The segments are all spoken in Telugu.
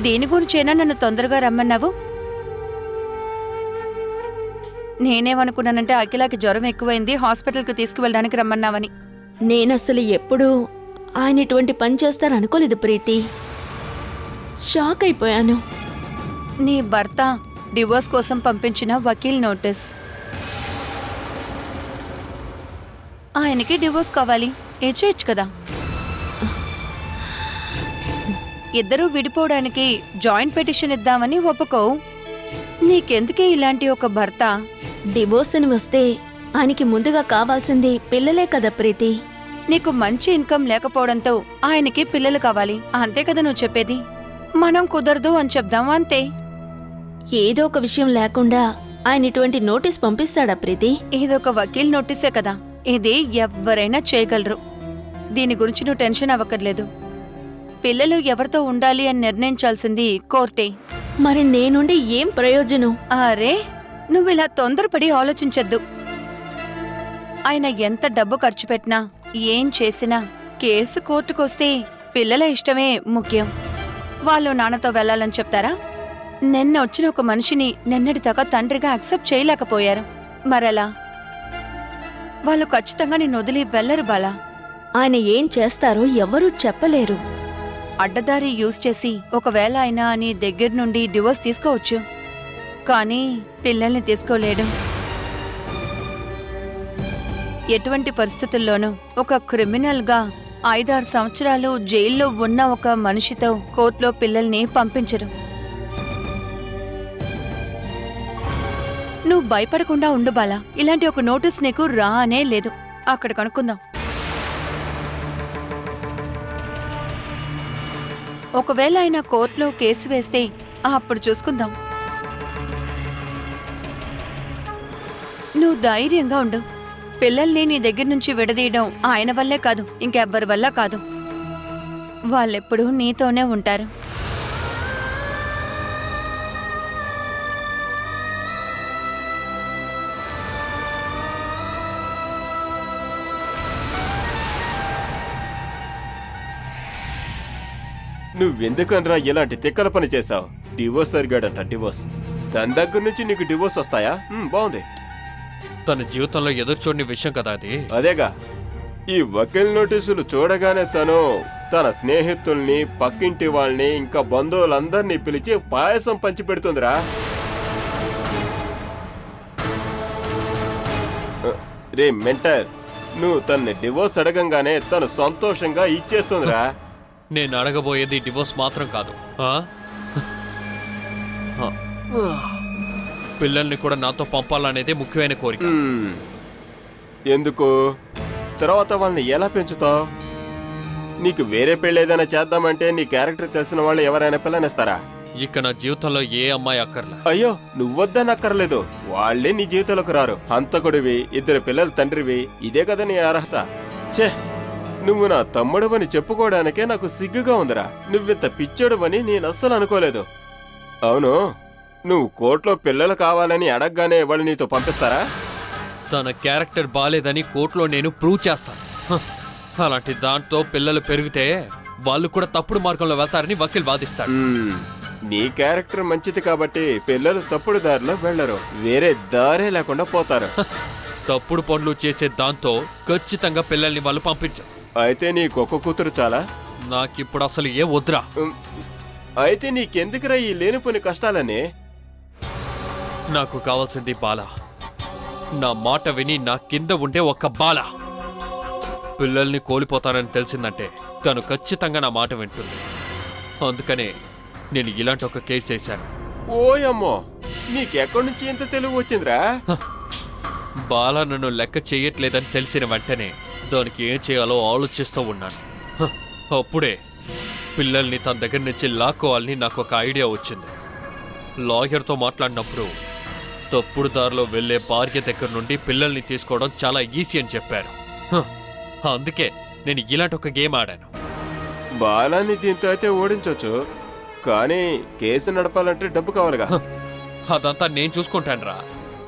దేని గురించైనా నన్ను తొందరగా రమ్మన్నావు? నేనేమనుకున్నానంటే అఖిలకి జ్వరం ఎక్కువైంది, హాస్పిటల్కి తీసుకువెళ్ళడానికి రమ్మన్నావని. నేనసలు ఎప్పుడూ ఆయన ఇటువంటి పని చేస్తారనుకోలేదు ప్రీతి. షాక్ అయిపోయాను. నీ భర్త డివోర్స్ కోసం పంపించిన వకీల్ నోటీస్. ఆయనకి డివోర్స్ కావాలి, ఇచ్చేయచ్చు కదా. ఇద్దరూ విడిపోవడానికి జాయింట్ పిటిషన్ ఇద్దామని ఒప్పుకో. నీకెందుకే ఇలాంటి ఒక భర్త? డివోర్స్ అని వస్తే ఆయనకి ముందుగా కావాల్సింది పిల్లలే కదా ప్రీతి. నీకు మంచి ఇన్కమ్ లేకపోవడంతో ఆయనకి పిల్లలు కావాలి, అంతే కదా నువ్వు చెప్పేది? మనం కుదరదు అని చెప్దాం, అంతే. ఏదో ఒక విషయం లేకుండా ఆయన ఇటువంటి నోటీస్ పంపిస్తాడా ప్రీతి? ఇదొక వకీల్ నోటీసే కదా, ఇది ఎవ్వరైనా చేయగలరు. దీని గురించి నువ్వు టెన్షన్ అవ్వక్కర్లేదు. పిల్లలు ఎవరితో ఉండాలి అని నిర్ణయించాల్సింది కోర్టే. మరి నేనుండి ఏం ప్రయోజనం? అరే, నువ్విలా తొందరపడి ఆలోచించొద్దు. ఆయన ఎంత డబ్బు ఖర్చు పెట్టినా ఏం చేసినా కేసు కోర్టుకొస్తే పిల్లల ఇష్టమే ముఖ్యం. వాళ్ళు నాన్నతో వెళ్లాలని చెప్తారా? నిన్న వచ్చిన ఒక మనిషిని నిన్నటిదాకా తండ్రిగా యాక్సెప్ట్ చేయలేకపోయారు. మరలా వాళ్ళు ఖచ్చితంగా నిన్ను వదిలి వెళ్లరు బాలా. ఆయన ఏం చేస్తారో ఎవరూ చెప్పలేరు. అడ్డదారి యూజ్ చేసి ఒకవేళ ఆయన నీ దగ్గర నుండి డివోర్స్ తీసుకోవచ్చు, కానీ పిల్లల్ని తీసుకోలేడు. ఎటువంటి పరిస్థితుల్లోనూ ఒక క్రిమినల్గా 5-6 సంవత్సరాలు జైల్లో ఉన్న ఒక మనిషితో కోర్టులో పిల్లల్ని పంపించరు. నువ్వు భయపడకుండా ఉండు బాలా. ఇలాంటి ఒక నోటీస్ నీకు రానే లేదు. అక్కడ కనుక్కుందాం. ఒకవేళ ఆయన కోర్టులో కేసు వేస్తే అప్పుడు చూసుకుందాం. నువ్వు ధైర్యంగా ఉండు. పిల్లల్ని నీ దగ్గర నుంచి విడదీయడం ఆయన వల్లే కాదు, ఇంకెవ్వరి వల్ల కాదు. వాళ్ళెప్పుడూ నీతోనే ఉంటారు. నువ్వెందుకనరా ఇలాంటి తిక్కల పని చేశావు? డివోర్స్ అడిగాడంట, డివోర్స్. దాని దగ్గర నుంచి నీకు డివోర్స్ వస్తాయా? బాగుంది. తన జీవితంలో ఎదురు చూడని విషయం కదా అది. అదేగా, ఈ వకీల్ నోటీసులు చూడగానే తను తన స్నేహితుల్ని, పక్కింటి వాళ్ళని, ఇంకా బంధువులందరినీ పిలిచి పాయసం పంచి పెడుతుందిరా. రే మెంటర్, నువ్వు తన్ని డివోర్స్ అడగంగానే తను సంతోషంగా ఇచ్చేస్తుందిరా. నేను అడగబోయేది డివోర్స్ మాత్రం కాదు, పిల్లల్ని కూడా నాతో పంపాలనేది ముఖ్యమైన కోరిక. ఎందుకు? తర్వాత వాళ్ళని ఎలా పెంచుతావు? నీకు వేరే పెళ్ళి ఏదైనా చేద్దామంటే నీ క్యారెక్టర్ తెలిసిన వాళ్ళు ఎవరైనా పిల్లనిస్తారా? ఇక నా జీవితంలో ఏ అమ్మాయి అక్కర్లే. అయ్యో, నువ్వొద్దని అక్కర్లేదు, వాళ్ళే నీ జీవితంలోకి రారు. హంతకుడివి, 2 పిల్లల తండ్రివి, ఇదే కదా నీ అర్హత. ఛే, నువ్వు నా తమ్ముడువని చెప్పుకోవడానికే నాకు సిగ్గుగా ఉందిరా. నువ్వింత పిచ్చోడువని నేను అస్సలు అనుకోలేదు. అవును, నువ్వు కోర్టులో పిల్లలు కావాలని అడగగానే వాళ్ళు నీతో పంపిస్తారా? తన క్యారెక్టర్ బాలేదని కోర్టులో నేను ప్రూవ్ చేస్తాను. అలాంటి దాంతో పిల్లలు పెరిగితే వాళ్ళు కూడా తప్పుడు మార్గంలో వెళ్తారని వకీల్ వాదిస్తాడు. నీ క్యారెక్టర్ మంచిది కాబట్టి పిల్లలు తప్పుడు దారిలో వెళ్లరు, వేరే దారే లేకుండా పోతారు. తప్పుడు పనులు చేసే దాంతో ఖచ్చితంగా పిల్లల్ని వాళ్ళు పంపించారు. అయితే నీకొక కూతురు చాలా? నాకిప్పుడు అసలు ఏ వద్దురా. అయితే నీకెందుకురా ఈ లేనిపోని కష్టాలని? నాకు కావాల్సింది బాల. నా మాట విని నా కింద ఉండే ఒక బాల. పిల్లల్ని కోల్పోతానని తెలిసిందంటే తను ఖచ్చితంగా నా మాట వింటుంది. అందుకనే నేను ఇలాంటి ఒక కేసు వేశాను. ఓయమ్మో, నీకెక్కడి నుంచి ఇంత తెలివి వచ్చిందిరా? బాల నన్ను లెక్క చేయట్లేదని తెలిసిన వెంటనే దానికి ఏం చేయాలో ఆలోచిస్తూ ఉన్నాను. అప్పుడే పిల్లల్ని తన దగ్గర నుంచి లాక్కోవాలని నాకు ఒక ఐడియా వచ్చింది. లాయర్తో మాట్లాడినప్పుడు తప్పుడు దారిలో వెళ్లే భార్య దగ్గర నుండి పిల్లల్ని తీసుకోవడం చాలా ఈజీ అని చెప్పారు. అందుకే నేను ఇలాంటి ఒక గేమ్ ఆడాను. బాలాన్ని దీంతో అయితే ఓడించవచ్చు, కానీ కేసు నడపాలంటే డబ్బు కావాలిగా. అదంతా నేను చూసుకుంటానురా.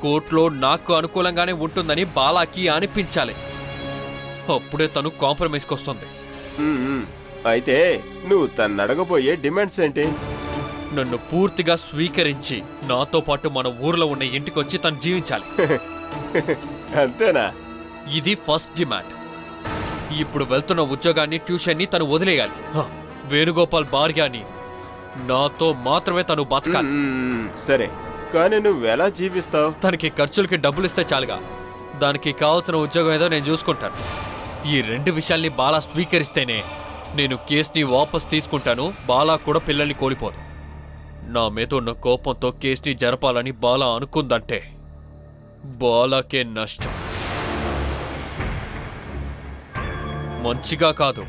కోర్టులో నాకు అనుకూలంగానే ఉంటుందని బాలాకి అనిపించాలి. అప్పుడే తను కాంప్రమైజ్కి వస్తుంది. అయితే నువ్వు తను అడగబోయే డిమాండ్స్ ఏంటి? నన్ను పూర్తిగా స్వీకరించి నాతో పాటు మన ఊర్లో ఉన్న ఇంటికొచ్చి తను జీవించాలి. అంతేనా? ఇది ఫస్ట్ డిమాండ్. ఇప్పుడు వెళ్తున్న ఉద్యోగాన్ని, ట్యూషన్ని తను వదిలేయాలి. వేణుగోపాల్ భార్యని నాతో మాత్రమే తను బతకాలి. సరే, కానీ నువ్వెలా జీవిస్తావు? తనకి ఖర్చులకి డబ్బులు ఇస్తే చాలుగా. దానికి కావాల్సిన ఉద్యోగం ఏదో నేను చూసుకుంటాను. ఈ 2 విషయాల్ని బాలా స్వీకరిస్తేనే నేను కేసుని వాపస్ తీసుకుంటాను. బాలా కూడా పిల్లల్ని కోల్పోదు. నా మీద ఉన్న కోపంతో కేసుని జరపాలని బాలా అనుకుందంటే బాలాకే నష్టం. మంచిగా కాదు,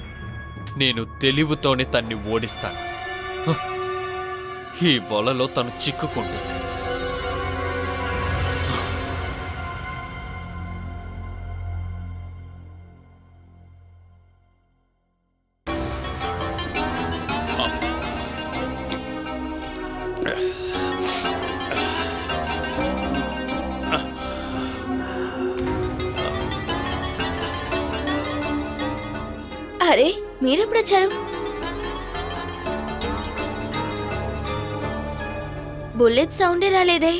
నేను తెలివితోనే తన్ని ఓడిస్తాను. ఈ వలలో తను చిక్కుకుంటుంది. అరే, మీరెప్పుడొచ్చారు? బుల్లెట్ సౌండే రాలేదే.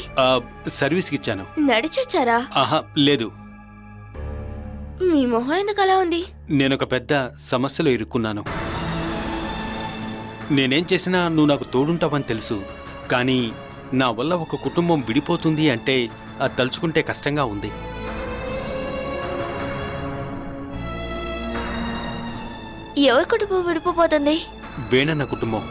సర్వీస్కి ఇచ్చాను. నడిచొచ్చారా? ఆహా, లేదు. మీ మొహం ఎందుకు అలా ఉంది? నేనొక పెద్ద సమస్యలో ఇరుక్కున్నాను. నేనేం చేసినా నువ్వు నాకు తోడుంటావని తెలుసు. కానీ నా వల్ల ఒక కుటుంబం విడిపోతుంది అంటే అది తలుచుకుంటే కష్టంగా ఉంది. ఎవరి కుటుంబం విడిపోతుంది? వేణన్న కుటుంబం.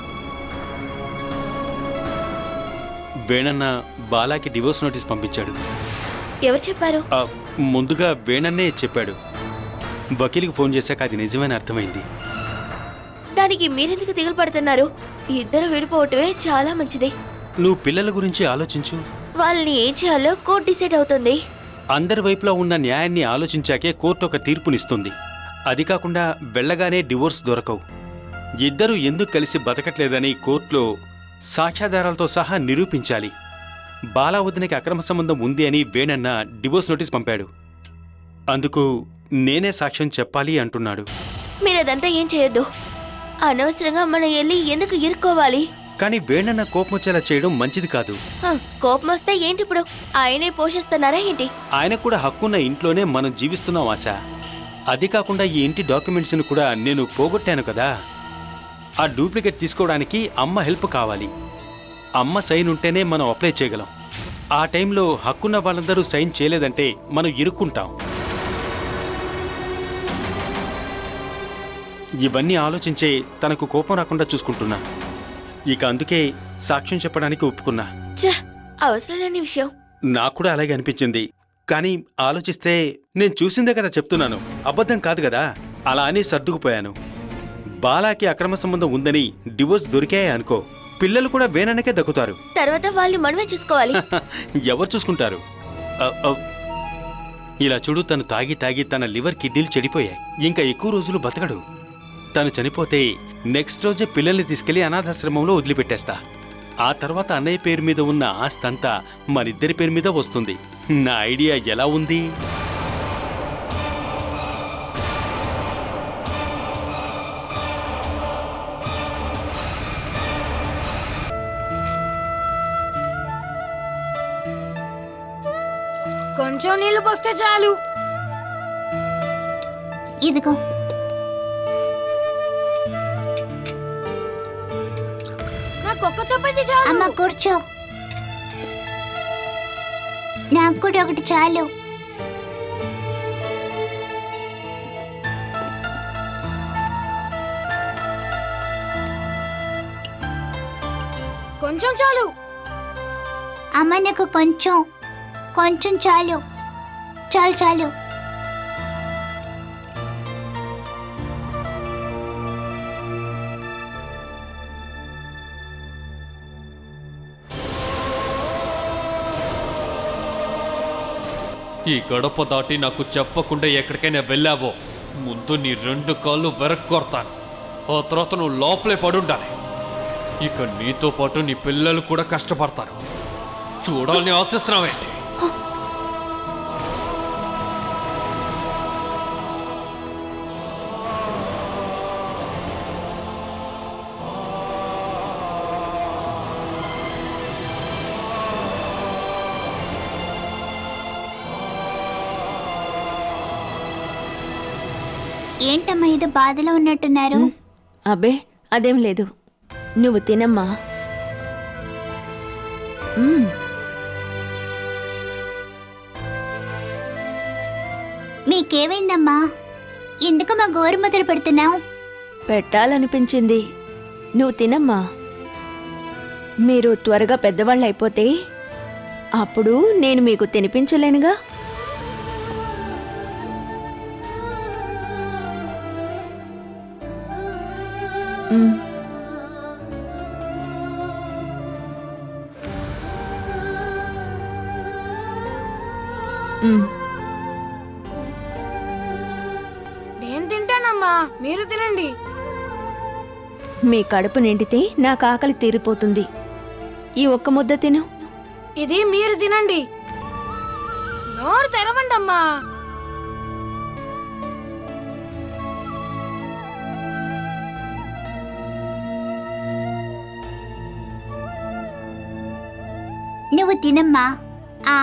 వేణన్న బాలాకి డివోర్స్ నోటీస్ పంపించాడు. ఎవరు చెప్పారు? ముందుగా వేణన్నే చెప్పాడు. వకీల్కి ఫోన్ చేశాక అది నిజమని అర్థమైంది. దానికి మీరెందుకు దిగులు పడుతున్నారు? ఇద్దరు విడిపోవటమే చాలా మంచిది. నువ్వు పిల్లల గురించి ఆలోచించు. వాళ్ళని ఏం చేయాలో కోర్టు డిసైడ్ అవుతుంది. అందరి వైపులా ఉన్న న్యాయాన్ని ఆలోచించాకే కోర్టు ఒక తీర్పునిస్తుంది. అది కాకుండా వెళ్ళగానే డివోర్స్ దొరకవు. ఇద్దరూ ఎందుకు కలిసి బతకట్లేదని కోర్టులో సాక్ష్యాధారాలతో సహా నిరూపించాలి. బాలా వదినకి అక్రమ సంబంధం ఉంది అని వేణన్న డివోర్స్ నోటీస్ పంపాడు. అందుకు నేనే సాక్ష్యం చెప్పాలి అంటున్నాడు. మీరదంతా ఏం చేయొద్దు. అనవసరంగా మనం వెళ్ళి ఎందుకు ఇరుక్కోవాలి? కానీ వేణన్న కోపం వచ్చేలా చేయడం మంచిది కాదు. కోపం వస్తే ఏంటి ఇప్పుడు? ఆయనే పోషిస్తున్నారా ఏంటి? ఆయనకు కూడా హక్కున్న ఇంట్లోనే మనం జీవిస్తున్నాం ఆశ. అది కాకుండా ఈ ఇంటి డాక్యుమెంట్స్ని కూడా నేను పోగొట్టాను కదా. ఆ డూప్లికేట్ తీసుకోవడానికి అమ్మ హెల్ప్ కావాలి. అమ్మ సైన్ ఉంటేనే మనం అప్లై చేయగలం. ఆ టైంలో హక్కున్న వాళ్ళందరూ సైన్ చేయలేదంటే మనం ఇరుక్కుంటాం. ఇవన్నీ ఆలోచించే తనకు కోపం రాకుండా చూసుకుంటున్నా. ఇక అందుకే సాక్ష్యం చెప్పడానికి ఒప్పుకున్నా. అవసరం లేని విషయం. నాకు కూడా అలాగే అనిపించింది. కానీ ఆలోచిస్తే నేను చూసిందే కదా చెప్తున్నాను, అబద్ధం కాదు కదా. అలా అని సర్దుకుపోయాను. బాలాకి అక్రమ సంబంధం ఉందని డివోర్స్ దొరికాయే అనుకో, పిల్లలు కూడా వేణన్నకే దక్కుతారు. తర్వాత వాళ్ళు మనమే చూసుకోవాలి. ఎవరు చూసుకుంటారు? ఇలా చూడు, తను తాగి తాగి తన లివర్ కిడ్నీలు చెడిపోయాయి. ఇంకా ఎక్కువ రోజులు బతకడు. తను చనిపోతే నెక్స్ట్ రోజే పిల్లల్ని తీసుకెళ్లి అనాథాశ్రమంలో వదిలిపెట్టేస్తా. ఆ తర్వాత అన్నయ్య పేరు మీద ఉన్న ఆస్తంతా మనిద్దరి పేరు మీద వస్తుంది. నా ఐడియా ఎలా ఉంది? కొంచెం నీళ్లు పోస్తే చాలు. ఇదిగో. నాకొక్క చపాతీ చాలు. అమ్మ కూర్చో. నాకు కూడా ఒకటి చాలు. కొంచెం చాలు. అమ్మ నాకు కొంచెం కొంచెం చాలు. చాలు చాలు. ఈ గడప దాటి నాకు చెప్పకుండా ఎక్కడికైనా వెళ్ళావో ముందు నీ 2 కాళ్ళు వెరక్కొడతాను. ఆ తర్వాత నువ్వు లోపలే పడుండాలి. ఇక నీతో పాటు నీ పిల్లలు కూడా కష్టపడతారు. చూడాలని ఆశిస్తున్నావేంటి? ఏంటమ్మా ఏదో బాధలో ఉన్నట్టున్నారు? అబ్బే అదేం లేదు, నువ్వు తినమ్మా. మీకేమైందమ్మా? ఎందుకు మా గోరు ముద్ర పెడుతున్నావు? పెట్టాలనిపించింది, నువ్వు తినమ్మా. మీరు త్వరగా పెద్దవాళ్ళు అయిపోతే అప్పుడు నేను మీకు తినిపించలేనుగా. నేను తింటానమ్మా, మీరు తినండి. మీ కడుపు నిండితే నాకు ఆకలి తీరిపోతుంది. ఈ ఒక్క ముద్ద తిను. ఇది మీరు తినండి. నోరు తెరవండి అమ్మా. నువ్వు తినమ్మా. ఆ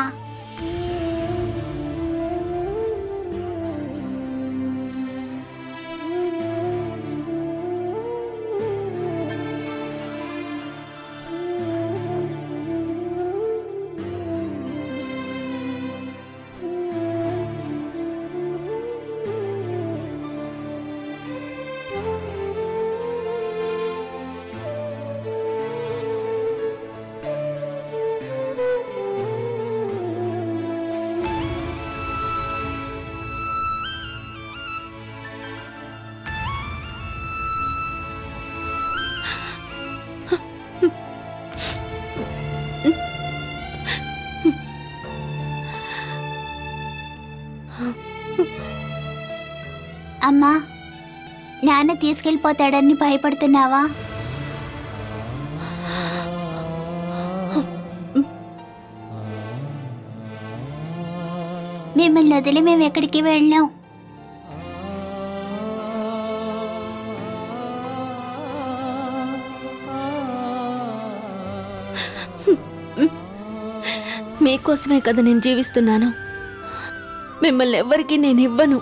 అమ్మా, నాన్న తీసుకెళ్ళిపోతాడని భయపడుతున్నావా? మిమ్మల్ని వదిలి మేము ఎక్కడికి వెళ్ళాం. మీకోసమే కదా నేను జీవిస్తున్నాను. మిమ్మల్ని ఎవ్వరికీ నేనివ్వను.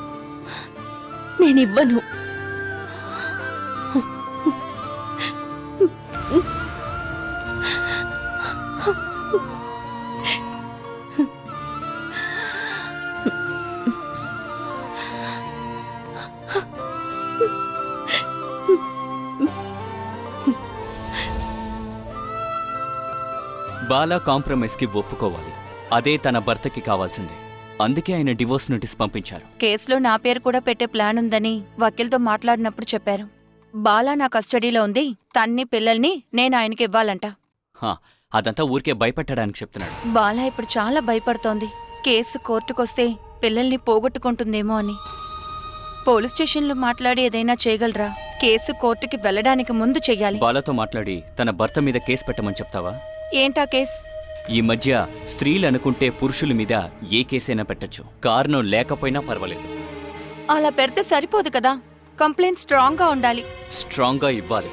బాలా కాంప్రమైజ్కి ఒప్పుకోవాలి. అదే తన భర్తకి కావాల్సిందే. అందుకే ఆయన డివోర్స్ నోటీస్ పంపించారు. కేసులో నా పేరు కూడా పెట్టే ప్లాన్ ఉందని వకీల్తో మాట్లాడినప్పుడు చెప్పారు. బాలా నా కస్టడీలో ఉంది. తన్ని పిల్లల్ని నేను ఆయనకి ఇవ్వాలంట. అదంతా ఊరికే భయపెట్టడానికి చెప్తున్నాడు. బాలా ఇప్పుడు చాలా భయపడుతోంది. కేసు కోర్టుకొస్తే పిల్లల్ని పోగొట్టుకుంటుందేమో అని. పోలీస్ స్టేషన్లో మాట్లాడి ఏదైనా చేయగలరా? కేసు కోర్టుకి వెళ్ళడానికి ముందు చెయ్యాలి. బాలాతో మాట్లాడి తన భర్త మీద కేసు పెట్టమని చెప్తావా? ఏంటా కేస్? ఈ మధ్య స్త్రీలు అనుకుంటే పురుషుల మీద ఏ కేసైనా పెట్టచ్చు. కారణం లేకపోయినా పర్వాలేదు. అలా పెడితే సరిపోదు కదా. కంప్లైంట్ స్ట్రాంగ్గా ఉండాలి. స్ట్రాంగ్గా ఇవ్వాలి.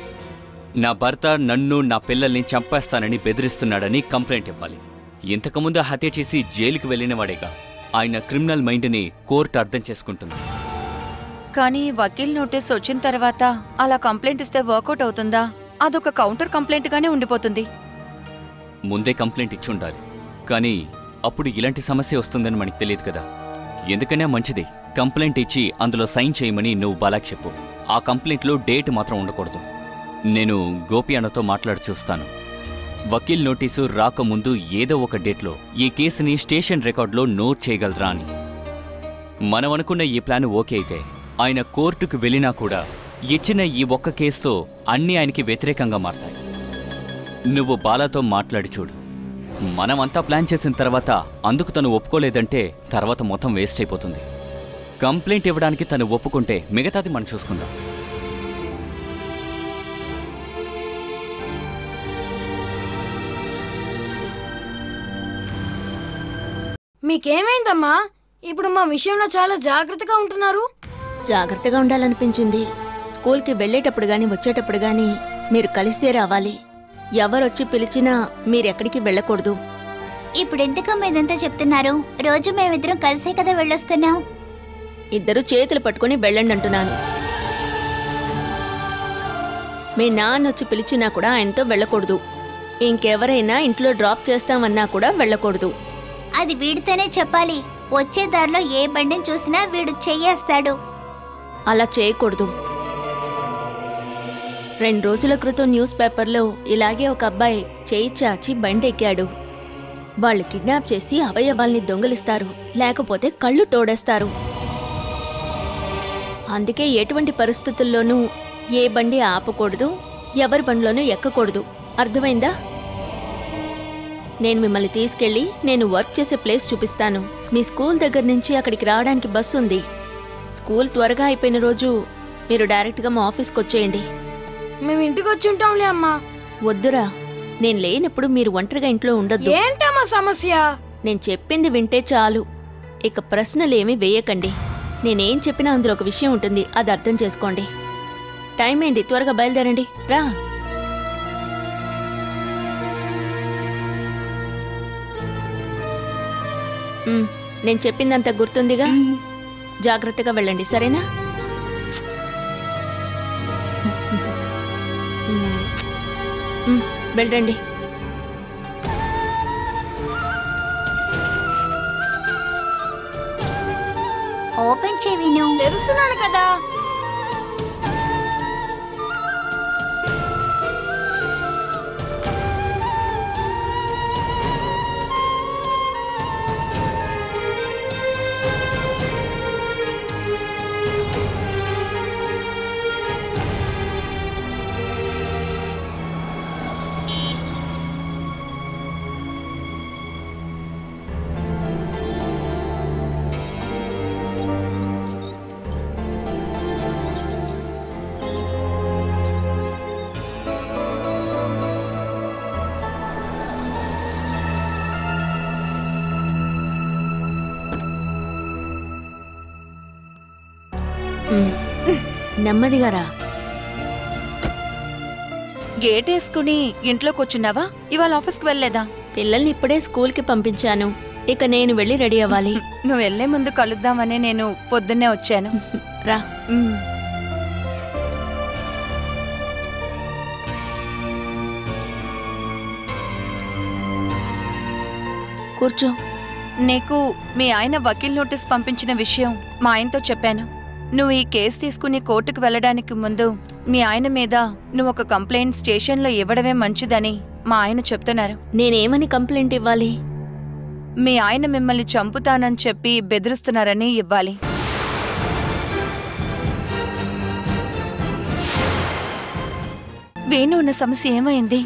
నా భర్త నన్ను నా పిల్లల్ని చంపేస్తానని బెదిరిస్తున్నాడని కంప్లైంట్ ఇవ్వాలి. ఇంతకుముందు హత్య చేసి జైలుకు వెళ్ళినవాడేగా. ఆయన క్రిమినల్ మైండ్ని కోర్టు అర్థం చేసుకుంటుంది. కానీ వకీల్ నోటీస్ వచ్చిన తర్వాత అలా కంప్లైంట్ ఇస్తే వర్కౌట్ అవుతుందా? అదొక కౌంటర్ కంప్లైంట్గానే ఉండిపోతుంది. ముందే కంప్లైంట్ ఇచ్చి ఉండాలి. కానీ అప్పుడు ఇలాంటి సమస్య వస్తుందని మనకు తెలియదు కదా. ఎందుకనే మంచిది కంప్లైంట్ ఇచ్చి అందులో సైన్ చేయమని నువ్వు బాలాకి చెప్పు. ఆ కంప్లైంట్లో డేట్ మాత్రం ఉండకూడదు. నేను గోపి అన్నతో మాట్లాడి చూస్తాను. వకీల్ నోటీసు రాకముందు ఏదో ఒక డేట్లో ఈ కేసుని స్టేషన్ రికార్డులో నోట్ చేయగలరా అని. మనం అనుకున్న ఈ ప్లాన్ ఓకే అయితే ఆయన కోర్టుకు వెళ్ళినా కూడా ఇచ్చిన ఈ ఒక్క కేసుతో అన్నీ ఆయనకి వ్యతిరేకంగా మారతాయి. నువ్వు బాలాతో మాట్లాడి చూడు. మనమంతా ప్లాన్ చేసిన తర్వాత అందుకు తను ఒప్పుకోలేదంటే తర్వాత మొత్తం వేస్ట్ అయిపోతుంది. కంప్లైంట్ ఇవ్వడానికి తను ఒప్పుకుంటే మిగతాది మనం చూసుకుందాం. మీకేమైందమ్మా? ఇప్పుడు మా విషయంలో చాలా జాగ్రత్తగా ఉంటున్నారు. జాగ్రత్తగా ఉండాలనిపించింది. స్కూల్కి వెళ్ళేటప్పుడు గాని వచ్చేటప్పుడు గాని మీరు కలిస్తే రావాలి. ఎవరొచ్చి పిలిచినా మీరెక్కడికి వెళ్ళకూడదు. ఇప్పుడెందుకమ్మా ఇదంతా చెప్తున్నారు? రోజు మేమిద్దరం కలిసే కదా వెళ్ళొస్తున్నాం. ఇద్దరు చేతులు పట్టుకుని వెళ్ళండి అంటున్నాను. మీ నాన్న వచ్చి పిలిచినా కూడా ఆయనతో వెళ్ళకూడదు. ఇంకెవరైనా ఇంట్లో డ్రాప్ చేస్తామన్నా కూడా వెళ్ళకూడదు. అది వీడితోనే చెప్పాలి. వచ్చే దారిలో ఏ బండిని చూసినా వీడు చెయ్యేస్తాడు. అలా చేయకూడదు. 2 రోజుల క్రితం న్యూస్ పేపర్లో ఇలాగే ఒక అబ్బాయి చేయి చాచి బండెక్కాడు. వాళ్ళు కిడ్నాప్ చేసి అవయవాల్ని దొంగిలిస్తారు, లేకపోతే కళ్ళు తోడేస్తారు. అందుకే ఎటువంటి పరిస్థితుల్లోనూ ఏ బండి ఆపకూడదు, ఎవరి బండిలోనూ ఎక్కకూడదు. అర్థమైందా? నేను మిమ్మల్ని తీసుకెళ్ళి నేను వర్క్ చేసే ప్లేస్ చూపిస్తాను. మీ స్కూల్ దగ్గర నుంచి అక్కడికి రావడానికి బస్సు ఉంది. స్కూల్ త్వరగా అయిపోయిన రోజు మీరు డైరెక్ట్గా మా ఆఫీస్కి వచ్చేయండి. మేము ఇంటికి వచ్చి ఉంటాంలే అమ్మా. వద్దురా, నేను లేనప్పుడు మీరు ఒంటరిగా ఇంట్లో ఉండొద్దు. ఏంటమ్మా సమస్య? నేను చెప్పింది వింటే చాలు. ఇక ప్రశ్నలేమీ వేయకండి. నేనేం చెప్పినా అందులో ఒక విషయం ఉంటుంది, అది అర్థం చేసుకోండి. టైం అయింది, త్వరగా బయలుదేరండి. రా. నేను చెప్పిందంతా గుర్తుందిగా? జాగ్రత్తగా వెళ్ళండి, సరేనా? వెళ్ళండి. ఓపెన్ చేయి విను. తెరుస్తున్నాను కదా. నెమ్మదిగా రా. గేట్ వేసుకుని ఇంట్లో కూర్చున్నావా? ఇవాళ ఆఫీస్కి వెళ్ళలేదా? పిల్లల్ని ఇప్పుడే స్కూల్కి పంపించాను. ఇక నేను వెళ్ళి రెడీ అవ్వాలి. నువ్వు వెళ్లే ముందు కలుద్దామని నేను పొద్దున్నే వచ్చాను. రా. కూర్చో. నీకు మీ ఆయన వకీల్ నోటీస్ పంపించిన విషయం మా ఆయనతో చెప్పాను. నువ్వు ఈ కేసు తీసుకుని కోర్టుకు వెళ్ళడానికి ముందు మీ ఆయన మీద నువ్వు ఒక కంప్లైంట్ స్టేషన్లో ఇవ్వడమే మంచిదని మా ఆయన చెప్తున్నారు. నేనేమని కంప్లైంట్ ఇవ్వాలి? మీ ఆయన మిమ్మల్ని చంపుతానని చెప్పి బెదిరిస్తున్నారని ఇవ్వాలి. వేణు ఉన్న సమస్య ఏమైంది?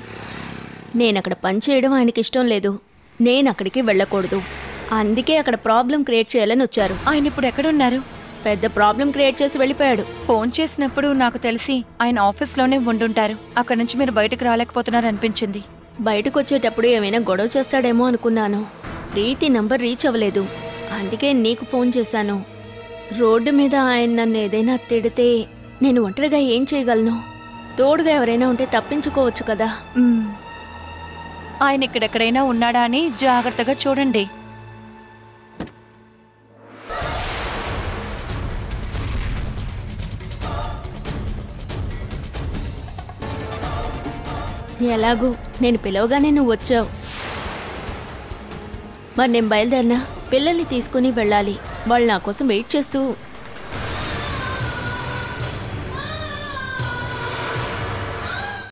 నేనక్కడ పనిచేయడం ఆయనకి ఇష్టం లేదు. నేనక్కడికి వెళ్ళకూడదు. అందుకే అక్కడ ప్రాబ్లం క్రియేట్ చేయాలని వచ్చారు. ఆయన ఇప్పుడు ఎక్కడున్నారు? పెద్ద ప్రాబ్లం క్రియేట్ చేసి వెళ్ళిపోయాడు. ఫోన్ చేసినప్పుడు నాకు తెలిసి ఆయన ఆఫీస్లోనే ఉండుంటారు. అక్కడి నుంచి మీరు బయటకు రాలేకపోతున్నారు అనిపించింది. బయటకు వచ్చేటప్పుడు ఏమైనా గొడవ చేస్తాడేమో అనుకున్నాను. ప్రీతి నంబర్ రీచ్ అవ్వలేదు. అందుకే నీకు ఫోన్ చేశాను. రోడ్డు మీద ఆయన నన్ను ఏదైనా తిడితే నేను ఒంటరిగా ఏం చేయగలను? తోడుగా ఎవరైనా ఉంటే తప్పించుకోవచ్చు కదా. ఆయన ఇక్కడెక్కడైనా ఉన్నాడా అని జాగ్రత్తగా చూడండి. ఎలాగూ నేను పిలవగానే నువ్వు వచ్చావు. మరి నేను బయలుదేరినా? పిల్లల్ని తీసుకుని వెళ్ళాలి. వాళ్ళు నా కోసం వెయిట్ చేస్తూ